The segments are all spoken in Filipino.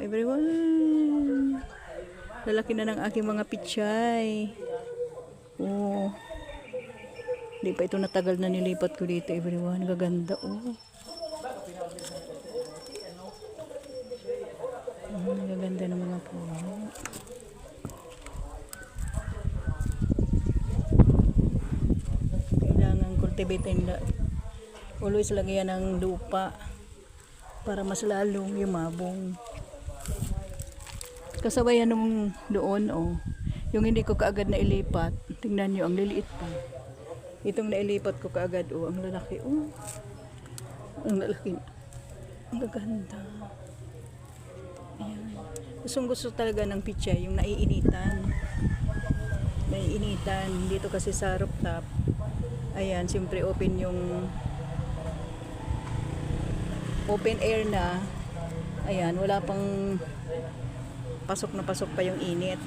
everyone. Lalaki na ng aking mga pichay. Oh. Hindi pa ito natagal na nilipat ko dito, everyone. Gaganda, oh. Gaganda ng mga puno. Kailangan cultivating na. Always lagyan ng lupa para mas lalong yumabong. Kasabay nung doon, oh. Yung hindi ko kaagad na ilipat. Tingnan nyo, ang liliit pa. Itong nailipat ko kaagad, oh. Ang lalaki, oh. Ang lalaki. Ang gaganda. Ayan. Gustong gusto talaga ng pichay, yung naiinitan. Naiinitan. Dito kasi sa rooftop. Ayan, siyempre open yung open air na. Ayan, wala pang pasok na pasok pa yung init.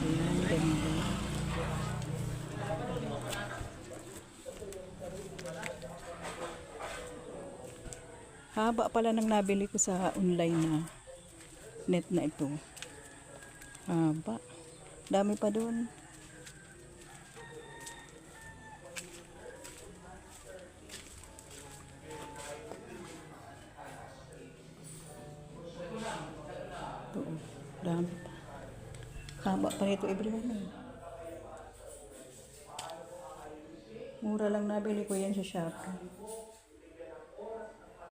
Ayan, ganda. Haba pala nang nabili ko sa online na net na ito. Haba. Dami pa doon. Ito, dami pa. Haba pa nito, everyone. Mura lang nabili ko yan sa Shopee.